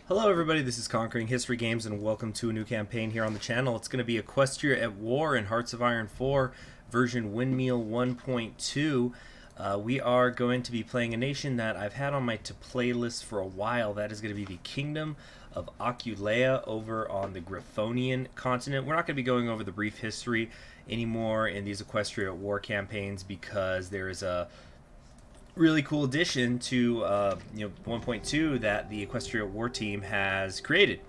Hello everybody, this is Conquering History Games and welcome to a new campaign here on the channel. It's going to be Equestria at War in Hearts of Iron 4, version Windmill 1.2. We are going to be playing a nation that I've had on my to-play list for a while. That is going to be the Kingdom of Aquileia over on the Griffonian continent. We're not going to be going over the brief history anymore in these Equestria at War campaigns because there is a really cool addition to 1.2 that the Equestria War team has created,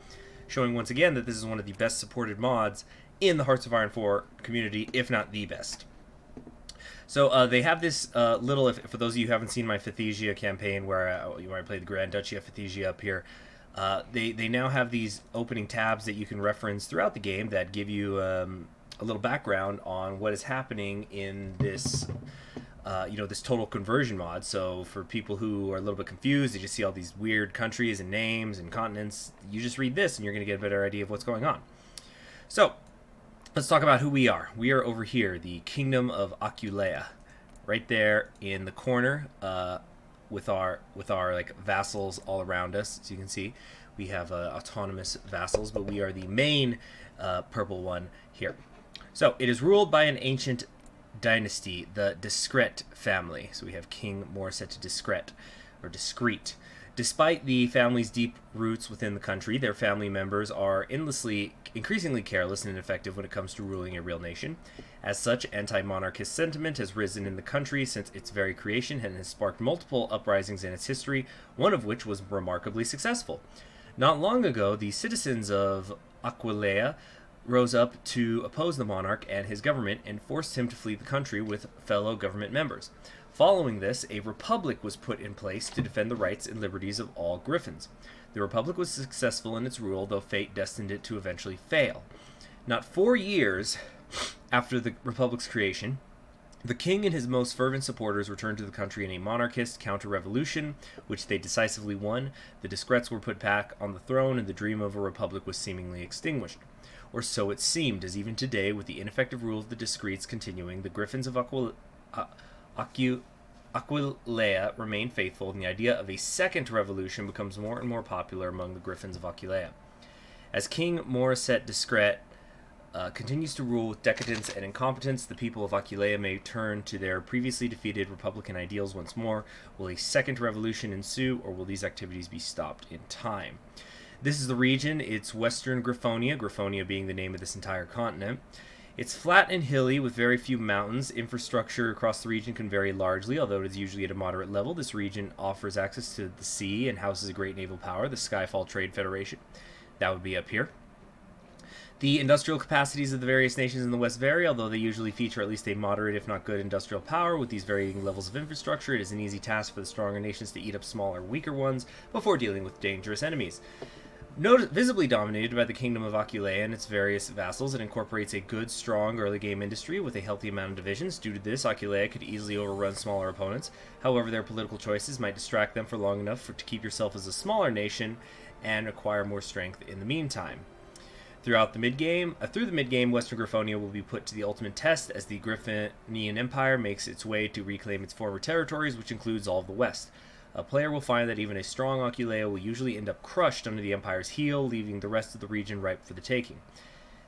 showing once again that this is one of the best supported mods in the Hearts of Iron 4 community, if not the best. So they have this for those of you who haven't seen my Phthasia campaign where I played the Grand Duchy of Phthasia up here, they now have these opening tabs that you can reference throughout the game that give you a little background on what is happening in this this total conversion mod. So for people who are a little bit confused, they just see all these weird countries and names and continents, you just read this and you're going to get a better idea of what's going on. So let's talk about who we are. We are over here, the Kingdom of Aquileia, right there in the corner, with our like vassals all around us. As you can see, we have autonomous vassals, but we are the main purple one here. So it is ruled by an ancient dynasty, the Discret family. So we have King Morset Discret, or Discreet. Despite the family's deep roots within the country, their family members are increasingly careless and ineffective when it comes to ruling a real nation. As such, anti-monarchist sentiment has risen in the country since its very creation and has sparked multiple uprisings in its history, one of which was remarkably successful. Not long ago, the citizens of Aquileia rose up to oppose the monarch and his government and forced him to flee the country with fellow government members. Following this, a republic was put in place to defend the rights and liberties of all Griffins. The republic was successful in its rule, though fate destined it to eventually fail. Not 4 years after the republic's creation, the king and his most fervent supporters returned to the country in a monarchist counter-revolution, which they decisively won. The Discrets were put back on the throne, and the dream of a republic was seemingly extinguished. Or so it seemed, as even today, with the ineffective rule of the Discreets continuing, the Griffins of Aquileia remain faithful, and the idea of a second revolution becomes more and more popular among the Griffins of Aquileia. As King Morset Discret continues to rule with decadence and incompetence, the people of Aquileia may turn to their previously defeated republican ideals once more. Will a second revolution ensue, or will these activities be stopped in time? This is the region. It's Western Griffonia, Griffonia being the name of this entire continent. It's flat and hilly with very few mountains. Infrastructure across the region can vary largely, although it is usually at a moderate level. This region offers access to the sea and houses a great naval power, the Skyfall Trade Federation. That would be up here. The industrial capacities of the various nations in the West vary, although they usually feature at least a moderate, if not good, industrial power. With these varying levels of infrastructure, it is an easy task for the stronger nations to eat up smaller, weaker ones before dealing with dangerous enemies. Visibly dominated by the Kingdom of Aquileia and its various vassals, it incorporates a good, strong early-game industry with a healthy amount of divisions. Due to this, Aquileia could easily overrun smaller opponents. However, their political choices might distract them for long enough to keep yourself as a smaller nation and acquire more strength in the meantime. Through the mid-game, Western Griffonia will be put to the ultimate test as the Griffonian Empire makes its way to reclaim its former territories, which includes all of the West. A player will find that even a strong Aquileia will usually end up crushed under the Empire's heel, leaving the rest of the region ripe for the taking.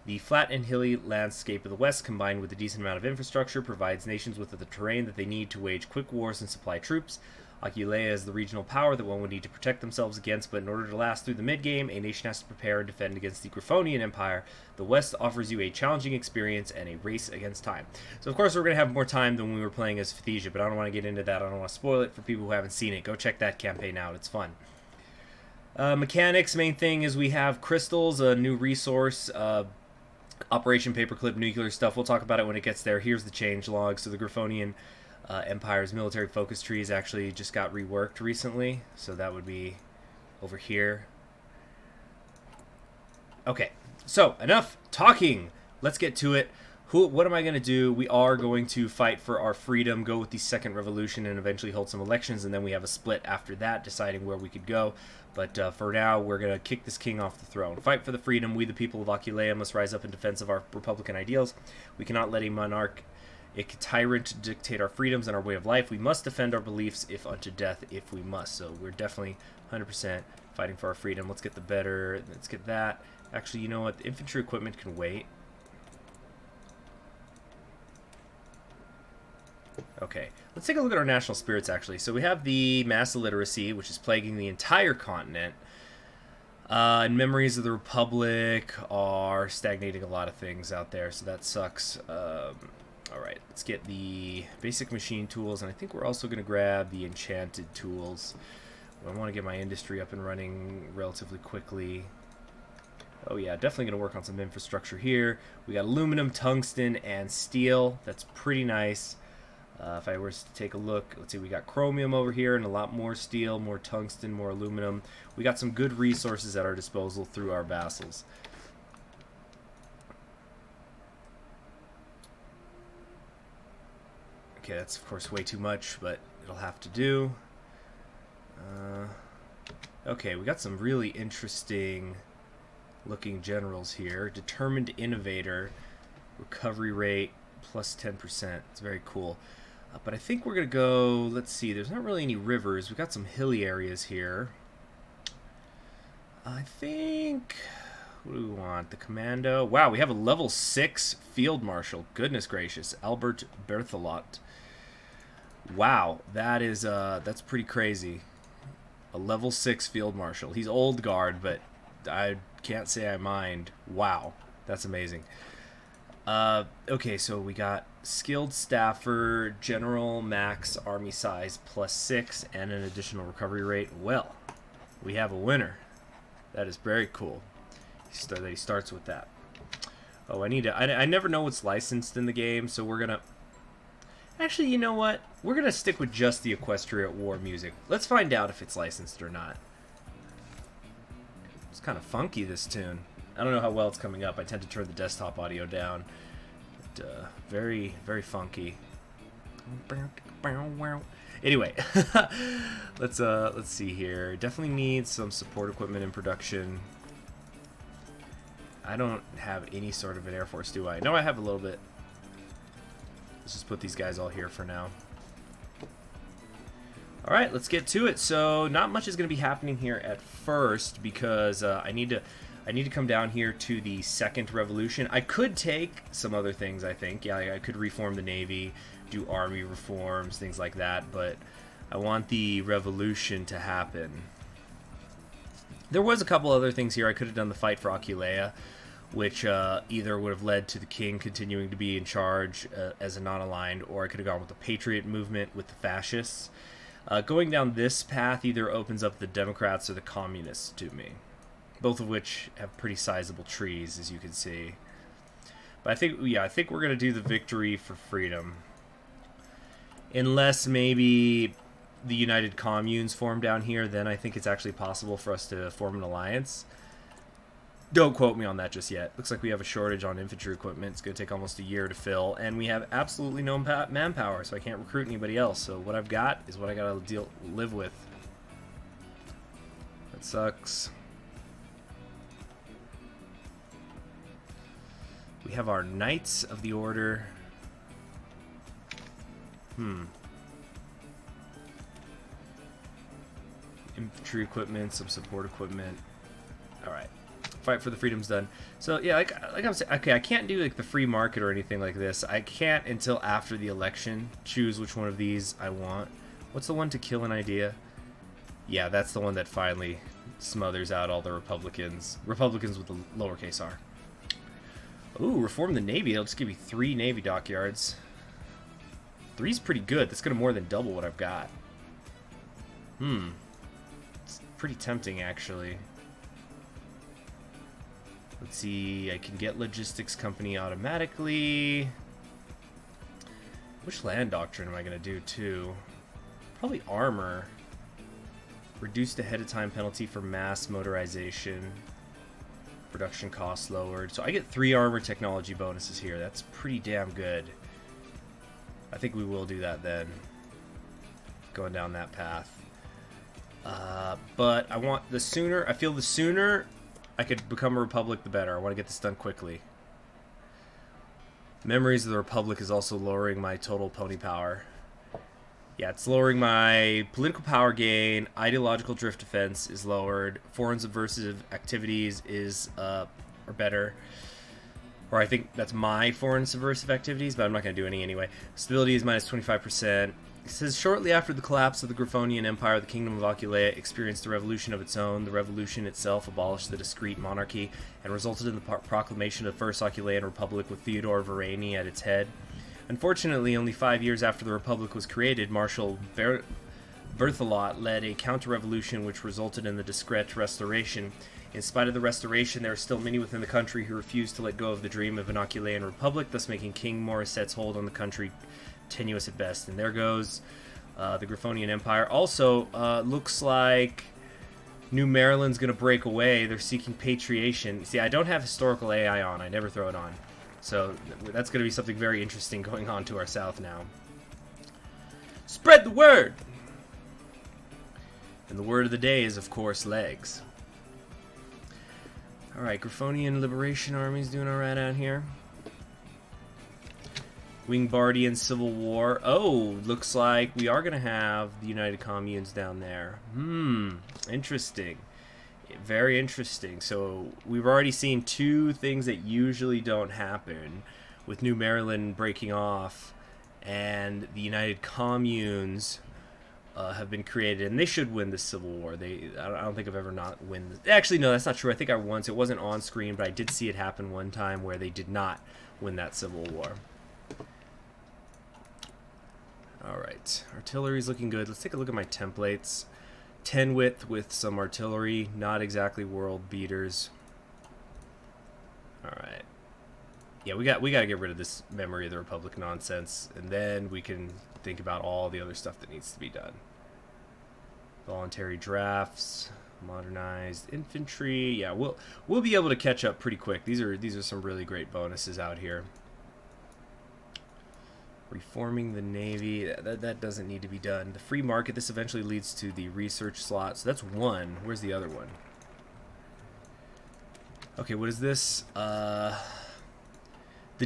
The flat and hilly landscape of the West, combined with a decent amount of infrastructure, provides nations with the terrain that they need to wage quick wars and supply troops. Aquileia is the regional power that one would need to protect themselves against, but in order to last through the mid-game, a nation has to prepare and defend against the Griffonian Empire. The West offers you a challenging experience and a race against time. So, of course, we're going to have more time than when we were playing as Phthasia, but I don't want to get into that. I don't want to spoil it for people who haven't seen it. Go check that campaign out. It's fun. Mechanics, main thing is we have crystals, a new resource, Operation Paperclip, nuclear stuff. We'll talk about it when it gets there. Here's the changelog. So the Griffonian Empire's military focus trees actually just got reworked recently, so that would be over here. Okay, so enough talking. Let's get to it. What am I going to do? We are going to fight for our freedom, go with the second revolution, and eventually hold some elections, and then we have a split after that, deciding where we could go. But for now, we're going to kick this king off the throne. Fight for the freedom. We, the people of Aquileia, must rise up in defense of our republican ideals. We cannot let a tyrant dictate our freedoms and our way of life. We must defend our beliefs, if unto death, if we must. So we're definitely 100% fighting for our freedom. Let's get the better. Let's get that. Actually, you know what? The infantry equipment can wait. Okay, let's take a look at our national spirits, actually. So we have the mass illiteracy, which is plaguing the entire continent. And memories of the Republic are stagnating a lot of things out there, so that sucks. Alright, let's get the basic machine tools, and I think we're also going to grab the enchanted tools. I want to get my industry up and running relatively quickly. Oh yeah, definitely going to work on some infrastructure here. We got aluminum, tungsten, and steel. That's pretty nice. If I were to take a look, let's see, we got chromium over here and a lot more steel, more tungsten, more aluminum. We got some good resources at our disposal through our vassals. Okay, that's of course way too much, but it'll have to do. Okay, we got some really interesting looking generals here. Determined Innovator, recovery rate plus 10%. It's very cool. But I think we're going to go, let's see, there's not really any rivers. We've got some hilly areas here. I think, what do we want? The commando. Wow, we have a level 6 field marshal. Goodness gracious. Albert Berthelot. Wow, that is, that's pretty crazy. A level 6 field marshal. He's old guard, but I can't say I mind. Wow, that's amazing. Okay, so we got skilled staffer, general max army size plus 6, and an additional recovery rate. Well, we have a winner. That is very cool. That he starts with that. Oh, I need to. I never know what's licensed in the game, so we're gonna. Actually, you know what? We're gonna stick with just the Equestria at War music. Let's find out if it's licensed or not. It's kind of funky, this tune. I don't know how well it's coming up. I tend to turn the desktop audio down. But, very, very funky. Anyway, let's see here. Definitely need some support equipment in production. I don't have any sort of an Air Force, do I? No, I have a little bit. Let's just put these guys all here for now. Alright, let's get to it. So, not much is going to be happening here at first because I need to come down here to the second revolution. I could take some other things, I think. Yeah, I could reform the Navy, do army reforms, things like that, but I want the revolution to happen. There was a couple other things here. I could have done the fight for Aquileian, which either would have led to the king continuing to be in charge as a non-aligned, or I could have gone with the Patriot movement with the fascists. Going down this path either opens up the Democrats or the Communists to me, both of which have pretty sizable trees, as you can see. But I think we're going to do the victory for freedom. Unless maybe the United Communes form down here, then I think it's actually possible for us to form an alliance. Don't quote me on that just yet. Looks like we have a shortage on infantry equipment. It's going to take almost a year to fill, and we have absolutely no manpower, so I can't recruit anybody else. So what I've got is what I got to live with. That sucks. We have our Knights of the Order. Infantry equipment, some support equipment. Alright. Fight for the freedom's done. So, yeah, like I'm saying, okay, I can't do, like, the free market or anything like this. I can't, until after the election, choose which one of these I want. What's the one to kill an idea? Yeah, that's the one that finally smothers out all the Republicans. Republicans with the lowercase r. Ooh, reform the Navy. It'll just give you 3 Navy dockyards. 3's pretty good. That's going to more than double what I've got. It's pretty tempting, actually. Let's see. I can get logistics company automatically. Which land doctrine am I going to do, too? Probably armor. Reduced ahead of time penalty for mass motorization. Production costs lowered. So I get 3 armor technology bonuses here. That's pretty damn good. I think we will do that then. Going down that path. But I want the sooner, I feel the sooner I could become a republic, the better. I want to get this done quickly. Memories of the Republic is also lowering my total pony power. Yeah, it's lowering my political power gain. Ideological drift defense is lowered. Foreign subversive activities is or better. Or I think that's my foreign subversive activities, but I'm not going to do any anyway. Stability is minus 25%. It says, shortly after the collapse of the Griffonian Empire, the Kingdom of Aquileia experienced a revolution of its own. The revolution itself abolished the discrete monarchy and resulted in the proclamation of the First Aquileian Republic with Theodore Varani at its head. Unfortunately, only 5 years after the Republic was created, Marshal Berthelot led a counter-revolution which resulted in the discrete restoration. In spite of the restoration, there are still many within the country who refuse to let go of the dream of an Aquileian republic, thus making King Morisset's hold on the country tenuous at best. And there goes the Griffonian Empire. Also, looks like New Maryland's going to break away. They're seeking patriation. See, I don't have historical AI on. I never throw it on. So that's going to be something very interesting going on to our south now. Spread the word! And the word of the day is, of course, legs. Alright, Griffonian Liberation Army's doing alright out here. Wingbardian Civil War. Oh, looks like we are going to have the United Communes down there. Interesting. Very interesting. So we've already seen two things that usually don't happen, with New Maryland breaking off and the United Communes have been created, and they should win the Civil War. I don't think I've ever not win. Actually, no, that's not true. I think I once. It wasn't on screen, but I did see it happen one time where they did not win that Civil War. All right, artillery's looking good. Let's take a look at my templates. 10 width with some artillery, not exactly world beaters. All right. Yeah, we got to get rid of this memory of the Republic nonsense, and then we can think about all the other stuff that needs to be done. Voluntary drafts, modernized infantry. Yeah, we'll be able to catch up pretty quick. These are some really great bonuses out here. Reforming the Navy, that doesn't need to be done. The free market, this eventually leads to the research slot. So that's one. Where's the other one? Okay, what is this? The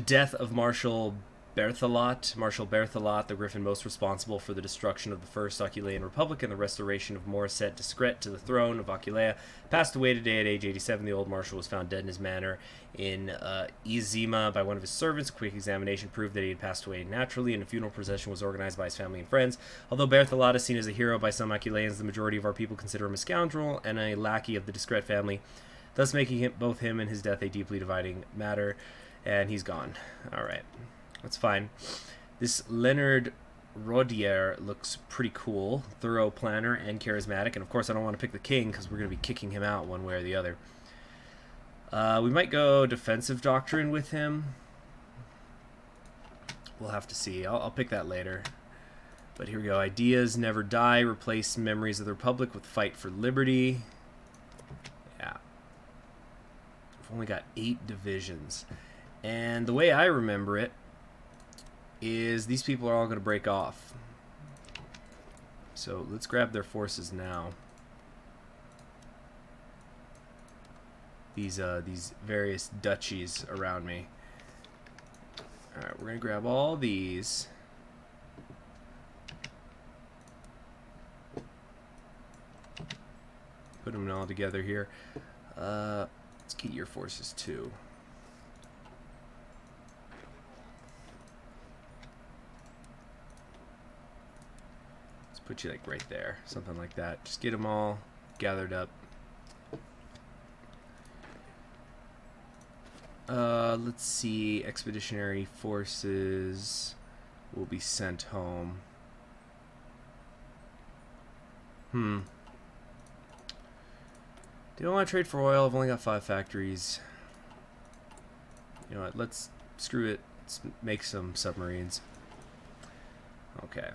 death of Marshal Berthelot. Marshal Berthelot, the Griffin most responsible for the destruction of the First Aquileian Republic and the restoration of Morisset Discret to the throne of Aquileia, passed away today at age 87. The old marshal was found dead in his manor in Izima by one of his servants. A quick examination proved that he had passed away naturally, and a funeral procession was organized by his family and friends. Although Berthelot is seen as a hero by some Aquileians, the majority of our people consider him a scoundrel and a lackey of the Discret family, thus making both him and his death a deeply dividing matter. And he's gone. Alright. That's fine. This Leonard Rodier looks pretty cool. Thorough planner and charismatic. And of course I don't want to pick the king because we're going to be kicking him out one way or the other. We might go defensive doctrine with him. We'll have to see. I'll pick that later. But here we go. Ideas never die. Replace memories of the Republic with fight for liberty. Yeah. We've only got 8 divisions. And the way I remember it is these people are all going to break off. So let's grab their forces now. These various duchies around me. Alright, we're going to grab all these. Put them all together here. Let's get your forces too. Put you like right there, something like that. Just get them all gathered up. Let's see. Expeditionary forces will be sent home. Do I want to trade for oil? I've only got 5 factories. You know what? Let's screw it. Let's make some submarines. Okay.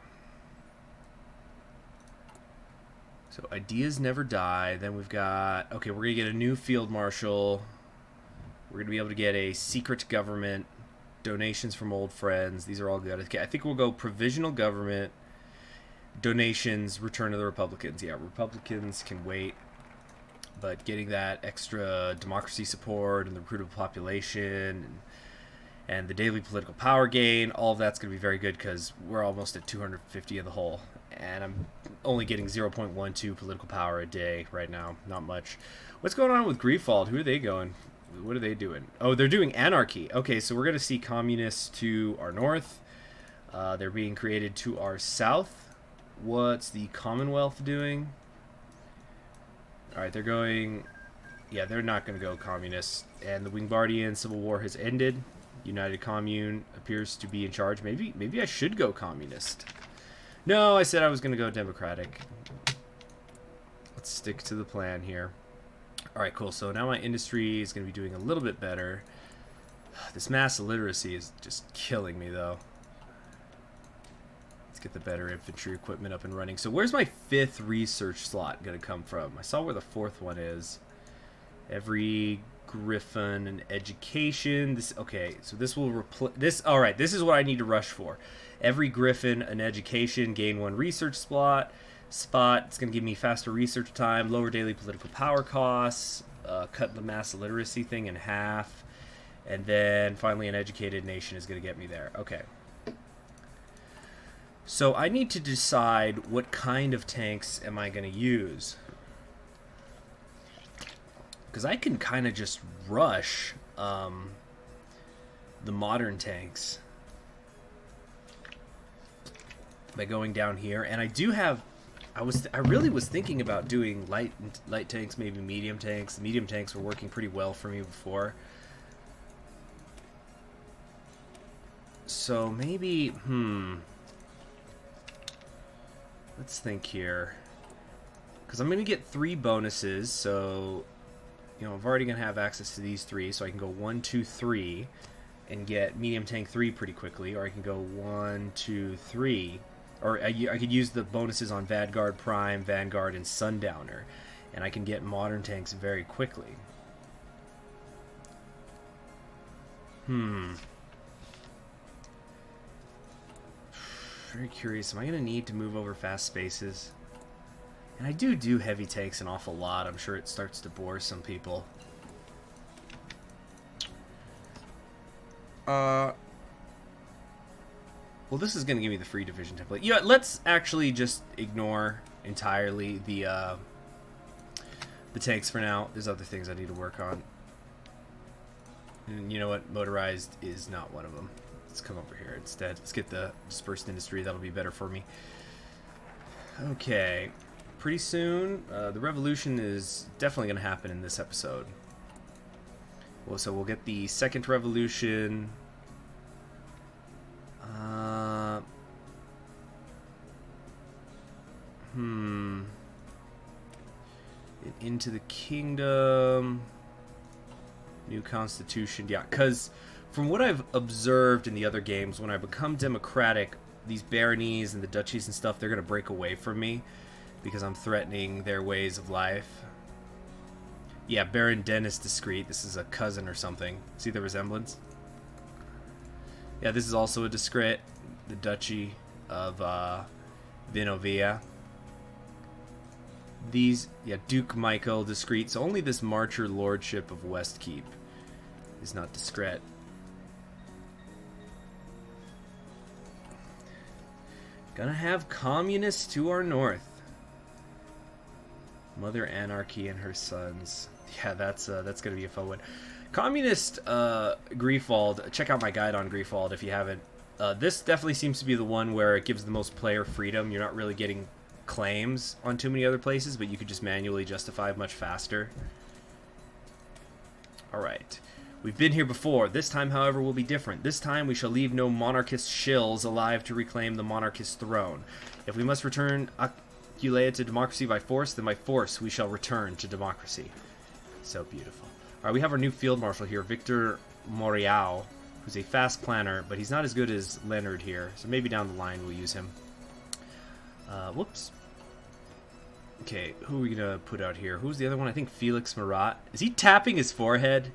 So ideas never die. Then we've got, okay, we're going to get a new field marshal. We're going to be able to get a secret government, donations from old friends. These are all good. Okay, I think we'll go provisional government, donations, return to the Republicans. Yeah, Republicans can wait. But getting that extra democracy support and the recruitable population And the daily political power gain, all of that's going to be very good because we're almost at 250 in the hole. And I'm only getting 0.12 political power a day right now. Not much. What's going on with Griefald? Who are they going? What are they doing? Oh, they're doing anarchy. Okay, so we're going to see communists to our north. They're being created to our south. What's the Commonwealth doing? Alright, they're going... Yeah, they're not going to go communist. And the Wingbardian Civil War has ended. United Commune appears to be in charge. Maybe I should go communist. No, I said I was going to go democratic. Let's stick to the plan here. Alright, cool. So now my industry is going to be doing a little bit better. This mass illiteracy is just killing me, though. Let's get the better infantry equipment up and running. So where's my 5th research slot going to come from? I saw where the 4th one is. Every Griffin and education. This okay, so this will replace this. All right, this is what I need to rush for. Every Griffin and education gain 1 research spot. It's going to give me faster research time, lower daily political power costs, cut the mass illiteracy thing in half, and then finally an educated nation is going to get me there. Okay. So I need to decide what kind of tanks am I going to use. Because I can kind of just rush the modern tanks by going down here. And I do have... I really was thinking about doing light tanks, maybe medium tanks. The medium tanks were working pretty well for me before. So maybe... Let's think here. Because I'm going to get 3 bonuses, so... You know, I'm already going to have access to these 3, so I can go 1, 2, 3 and get medium tank 3 pretty quickly, or I can go 1, 2, 3, or I could use the bonuses on Vanguard Prime, Vanguard, and Sundowner, and I can get modern tanks very quickly. Very curious. Am I going to need to move over fast spaces? And I do heavy tanks an awful lot. I'm sure it starts to bore some people. Well, this is going to give me the free division template. Yeah, let's actually just ignore entirely the tanks for now. There's other things I need to work on. And you know what? Motorized is not one of them. Let's come over here instead. Let's get the dispersed industry. That'll be better for me. Okay. Pretty soon, the revolution is definitely going to happen in this episode. Well, so we'll get the second revolution. Into the kingdom. New constitution. Yeah, because from what I've observed in the other games, when I become democratic, these baronies and the duchies and stuff, they're going to break away from me. Because I'm threatening their ways of life. Yeah, Baron Dennis Discreet. This is a cousin or something. See the resemblance? Yeah, this is also a discret. The Duchy of Vinovia. These, yeah, Duke Michael Discreet. So only this Marcher Lordship of Westkeep is not discret. Gonna have communists to our north. Mother Anarchy and her sons. Yeah, that's gonna be a fun one. Communist Griefald. Check out my guide on Griefald if you haven't. This definitely seems to be the one where it gives the most player freedom. You're not really getting claims on too many other places, but you could just manually justify much faster. Alright. We've been here before. This time, however, will be different. This time, we shall leave no monarchist shills alive to reclaim the monarchist throne. If we must return Aquileian to democracy by force, then by force we shall return to democracy. So beautiful. Alright, we have our new field marshal here, Victor Moriao, who's a fast planner, but he's not as good as Leonard here, so maybe down the line we'll use him. Whoops. Okay, who are we gonna put out here? Who's the other one? I think Felix Marat. Is he tapping his forehead?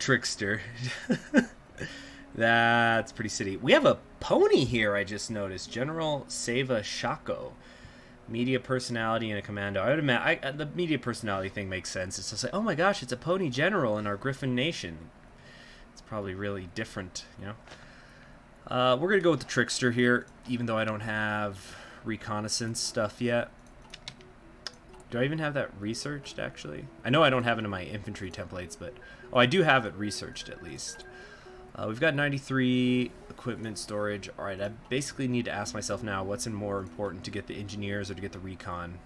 Trickster. That's pretty city. We have a pony here, I just noticed. General Seva Shako. Media personality and a commando. I would imagine the media personality thing makes sense. It's just like, oh my gosh, it's a pony general in our Griffin nation. It's probably really different, you know. We're going to go with the Trickster here, even though I don't have reconnaissance stuff yet. Do I even have that researched, actually? I know I don't have it in my infantry templates, but... Oh, I do have it researched, at least. We've got 93 equipment storage. Alright, I basically need to ask myself now, what's more important, to get the engineers or to get the recon?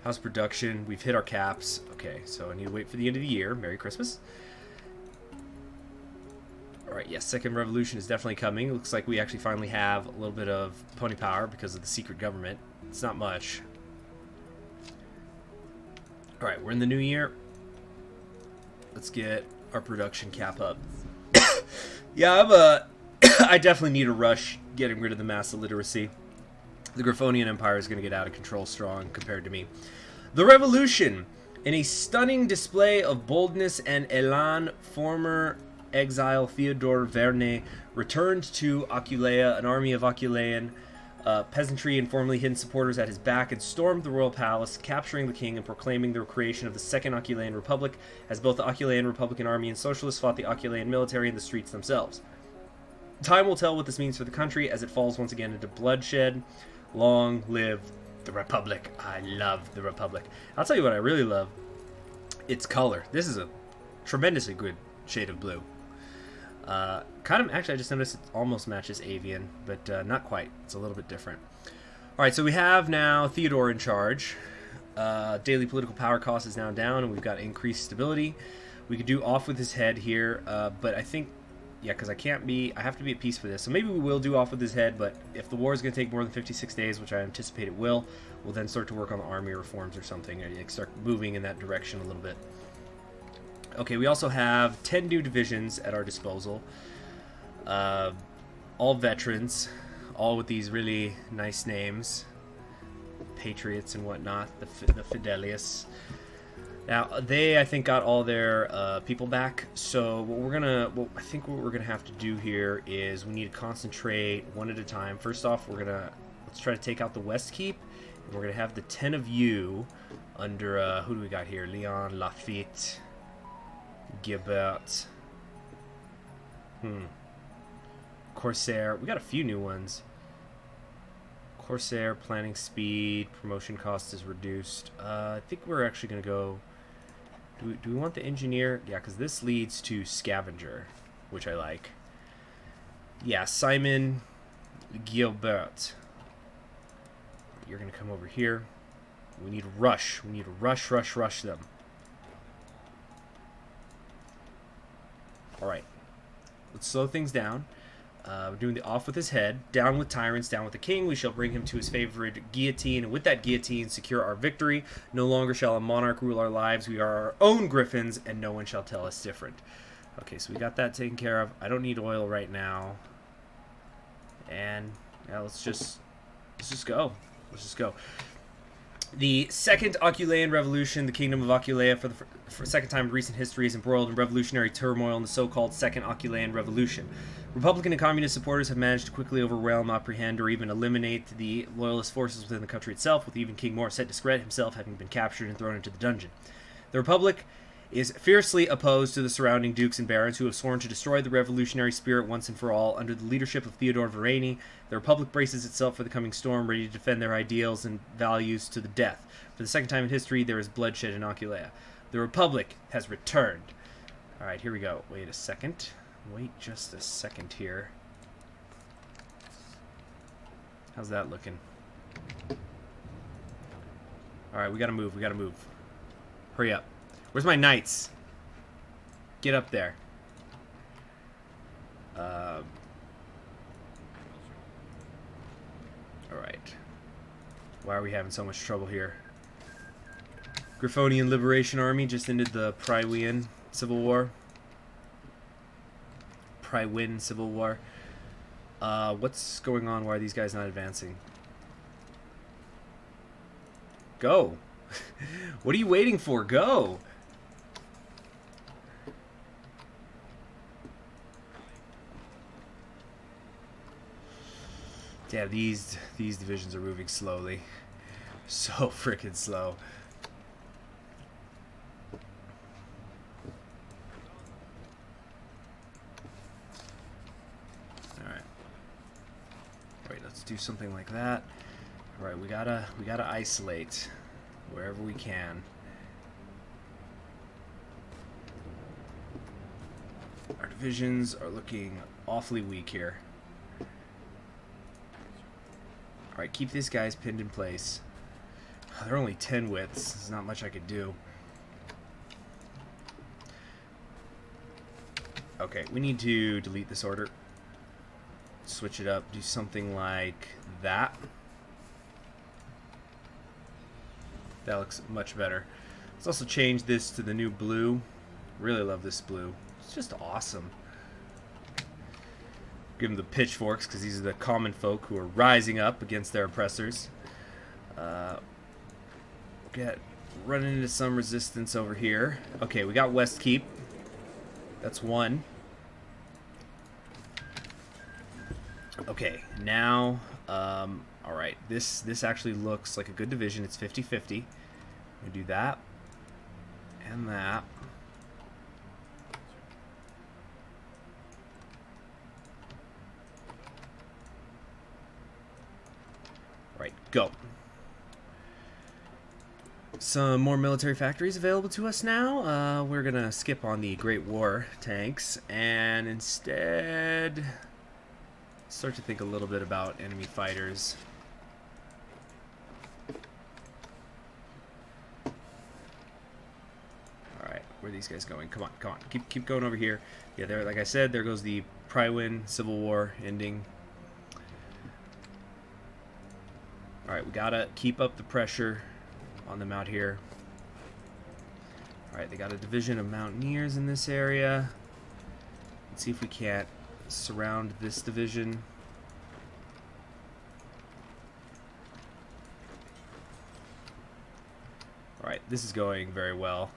How's production? We've hit our caps. Okay, so I need to wait for the end of the year. Merry Christmas. Alright, yes, second revolution is definitely coming. Looks like we actually finally have a little bit of pony power because of the secret government. It's not much. Alright, we're in the new year. Let's get our production cap up. Yeah, I definitely need a rush getting rid of the mass illiteracy. The Griffonian Empire is going to get out of control strong compared to me. The revolution. In a stunning display of boldness and elan, former exile Theodore Verne returned to Aquileia, an army of Aquileian peasantry and formerly hidden supporters at his back, and stormed the royal palace, capturing the king and proclaiming the creation of the Second Aquileian Republic, as both the Aquileian Republican Army and socialists fought the Aquileian military in the streets themselves. Time will tell what this means for the country as it falls once again into bloodshed. Long live the Republic. I love the Republic. I'll tell you what I really love. Its color. This is a tremendously good shade of blue. Kind of, actually, I just noticed it almost matches Avian, but not quite. It's a little bit different. Alright, so we have now Theodore in charge. Daily political power cost is now down, and we've got increased stability. We could do off with his head here, but I think, yeah, because I have to be at peace for this. So maybe we will do off with his head, but if the war is going to take more than 56 days, which I anticipate it will, we'll then start to work on the army reforms or something, and start moving in that direction a little bit. Okay, we also have 10 new divisions at our disposal. All veterans, all with these really nice names. Patriots and whatnot, the Fidelius. Now, they, I think, got all their people back. So I think what we're gonna have to do here is we need to concentrate one at a time. First off, let's try to take out the West Keep. And we're gonna have the 10 of you under, who do we got here? Leon, Lafitte, Gilbert, Corsair. We got a few new ones. Corsair, planning speed, promotion cost is reduced. I think we're actually going to go... Do we want the engineer? Yeah, because this leads to scavenger, which I like. Yeah, Simon Gilbert. You're going to come over here. We need to rush. We need to rush them. Alright. Let's slow things down. We're doing the off with his head. Down with tyrants, down with the king. We shall bring him to his favorite guillotine, and with that guillotine secure our victory. No longer shall a monarch rule our lives. We are our own griffins, and no one shall tell us different. Okay, so we got that taken care of. I don't need oil right now. And yeah, let's just go. Let's just go. The Second Aquileian Revolution, the Kingdom of Aquileia, for the second time in recent history, is embroiled in revolutionary turmoil in the so-called Second Aquileian Revolution. Republican and communist supporters have managed to quickly overwhelm, apprehend, or even eliminate the loyalist forces within the country itself, with even King Morset Discret himself having been captured and thrown into the dungeon. The Republic is fiercely opposed to the surrounding dukes and barons who have sworn to destroy the revolutionary spirit once and for all. Under the leadership of Theodore Verne, the Republic braces itself for the coming storm, ready to defend their ideals and values to the death. For the second time in history, there is bloodshed in Aquileia. The Republic has returned. Alright, here we go. Wait a second. Wait just a second here. How's that looking? Alright, we gotta move. We gotta move. Hurry up. Where's my knights? Get up there. Alright. Why are we having so much trouble here? Griffonian Liberation Army just ended the Priwian Civil War. Priwin Civil War. What's going on? Why are these guys not advancing? Go! What are you waiting for? Go! Yeah, these divisions are moving slowly. So freaking slow. do something like that. All right, we gotta isolate wherever we can. Our divisions are looking awfully weak here. All right, keep these guys pinned in place. They're only 10 widths. There's not much I could do. Okay, we need to delete this order. Switch it up. Do something like that. That looks much better. Let's also change this to the new blue. Really love this blue. It's just awesome. Give them the pitchforks because these are the common folk who are rising up against their oppressors. Running into some resistance over here. Okay, we got West Keep. That's one. Okay, now, all right, this actually looks like a good division. It's 50-50. We do that and that. All right, go. Some more military factories available to us now. We're gonna skip on the Great War tanks and instead start to think a little bit about enemy fighters. Alright, where are these guys going? Come on, come on. Keep going over here. Yeah, there, like I said, there goes the Prywin Civil War ending. Alright, we gotta keep up the pressure on them out here. Alright, they got a division of mountaineers in this area. Let's see if we can't surround this division. Alright, this is going very well.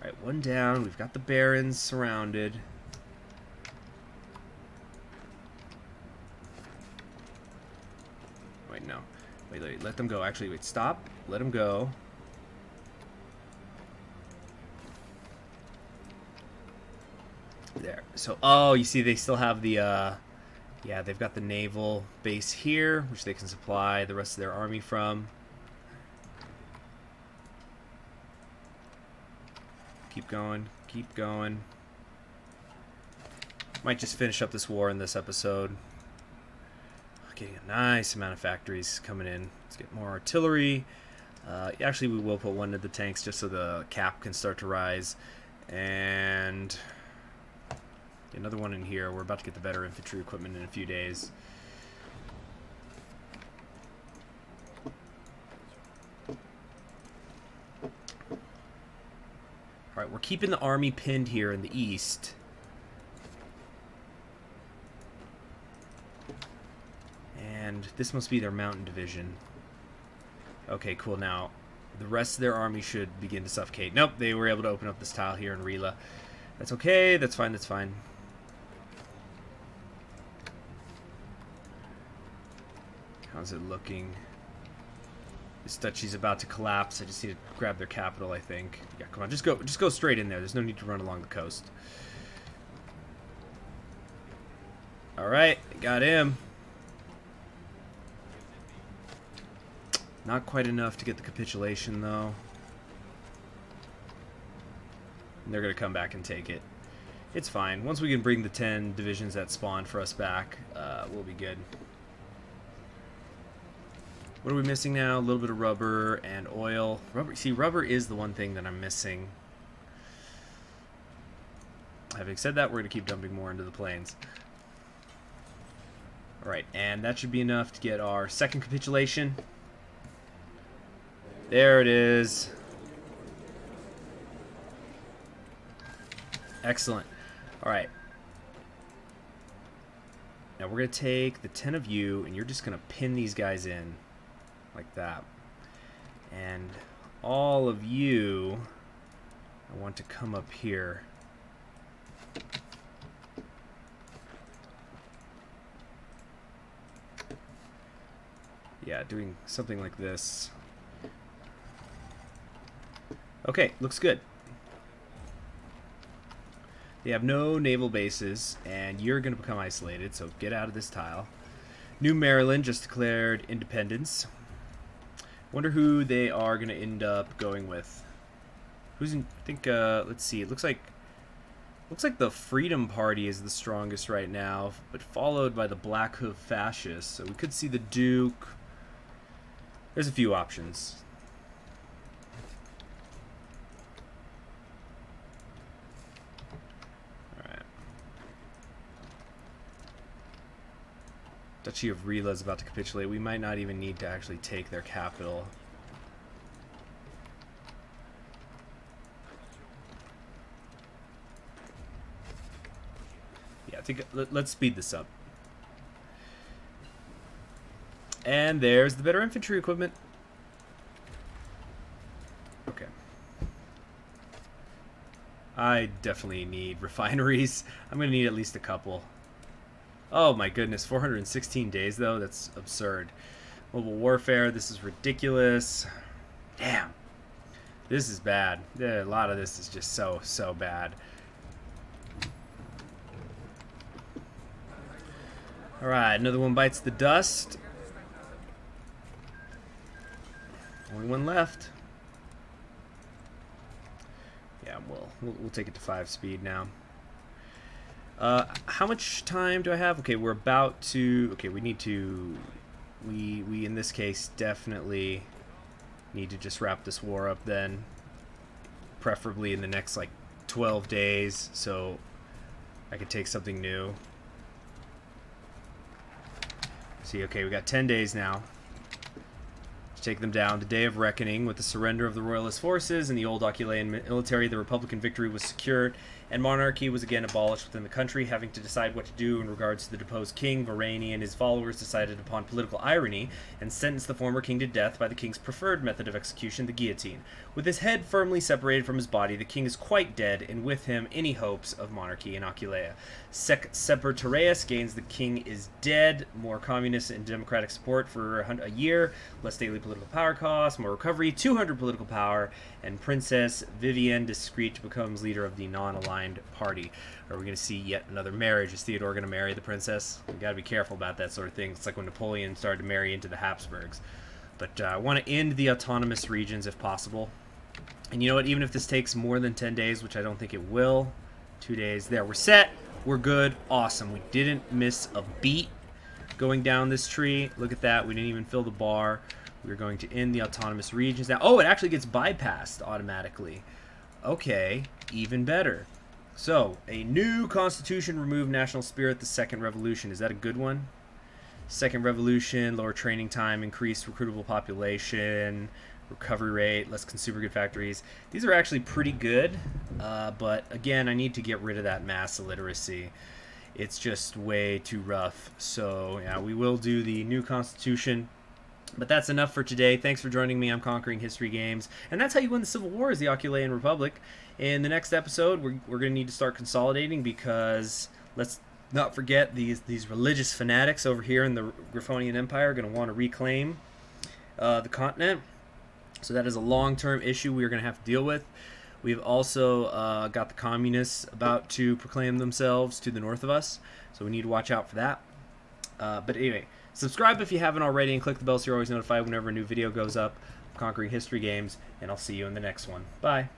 Alright, one down. We've got the barons surrounded. Wait, no. Wait, let them go. Actually, wait, stop. Let them go. There. So, oh, you see they still have the, yeah, they've got the naval base here, which they can supply the rest of their army from. Keep going. Keep going. Might just finish up this war in this episode. Getting a nice amount of factories coming in. Let's get more artillery. Actually, we will put one of the tanks just so the cap can start to rise. And another one in here. We're about to get the better infantry equipment in a few days. Alright, we're keeping the army pinned here in the east. And this must be their mountain division. Okay, cool. Now, the rest of their army should begin to suffocate. Nope, they were able to open up this tile here in Rila. That's okay. That's fine. That's fine. How's it looking? This duchy's about to collapse. I just need to grab their capital, I think. Yeah, come on. Just go straight in there. There's no need to run along the coast. All right, got him. Not quite enough to get the capitulation, though. And they're going to come back and take it. It's fine. Once we can bring the 10 divisions that spawned for us back, we'll be good. What are we missing now? A little bit of rubber and oil. Rubber. See, rubber is the one thing that I'm missing. Having said that, we're going to keep dumping more into the plains. Alright, and that should be enough to get our second capitulation. There it is. Excellent. Alright. Now we're going to take the 10 of you, and you're just going to pin these guys in. Like that. And all of you, I want to come up here. Yeah, doing something like this. Okay, looks good. They have no naval bases, and you're going to become isolated, so get out of this tile. New Maryland just declared independence. Wonder who they are going to end up going with. Who's in, I think, let's see, it looks like the Freedom Party is the strongest right now, but followed by the Black Hoof Fascists. So we could see the Duke. There's a few options. Alright. Duchy of Rila is about to capitulate. We might not even need to actually take their capital. Yeah, I think let's speed this up. And there's the better infantry equipment. Okay. I definitely need refineries. I'm going to need at least a couple. Oh my goodness, 416 days though? That's absurd. Mobile warfare, this is ridiculous. Damn. This is bad. A lot of this is just so bad. Alright, another one bites the dust. Only one left. Yeah, we'll take it to 5 speed now. How much time do I have? Okay, we're about to... Okay, we need to... We in this case definitely need to just wrap this war up then. Preferably in the next, like, 12 days, so I could take something new. See, okay, we got 10 days now to take them down. The day of reckoning. With the surrender of the royalist forces and the old Aquileian military, the Republican victory was secured, and monarchy was again abolished within the country. Having to decide what to do in regards to the deposed king, Varani and his followers decided upon political irony and sentenced the former king to death by the king's preferred method of execution, the guillotine. With his head firmly separated from his body, the king is quite dead, and with him any hopes of monarchy in Aquileia. Sepertareus gains the king is dead, more communist and democratic support for a year, less daily political power costs, more recovery, 200 political power, and Princess Vivienne Discreet becomes leader of the non-aligned party. Are we going to see yet another marriage? Is Theodore going to marry the princess? We got to be careful about that sort of thing. It's like when Napoleon started to marry into the Habsburgs. But I want to end the autonomous regions if possible. And you know what? Even if this takes more than 10 days, which I don't think it will, 2 days. There, we're set. We're good. Awesome. We didn't miss a beat going down this tree. Look at that. We didn't even fill the bar. We're going to end the autonomous regions now. Oh, it actually gets bypassed automatically. Okay, even better. So, a new constitution removed national spirit, the second revolution. Is that a good one? Second revolution, lower training time, increased recruitable population, recovery rate, less consumer good factories. These are actually pretty good, but again, I need to get rid of that mass illiteracy. It's just way too rough. So, yeah, we will do the new constitution. But that's enough for today. Thanks for joining me. I'm Conquering History Games. And that's how you win the Civil War, is the Aquileian Republic. In the next episode, we're going to need to start consolidating, because let's not forget these religious fanatics over here in the Griffonian Empire are going to want to reclaim the continent. So that is a long-term issue we are going to have to deal with. We've also got the communists about to proclaim themselves to the north of us. So we need to watch out for that. But anyway, subscribe if you haven't already, and click the bell so you're always notified whenever a new video goes up. Conquering History Games, and I'll see you in the next one. Bye.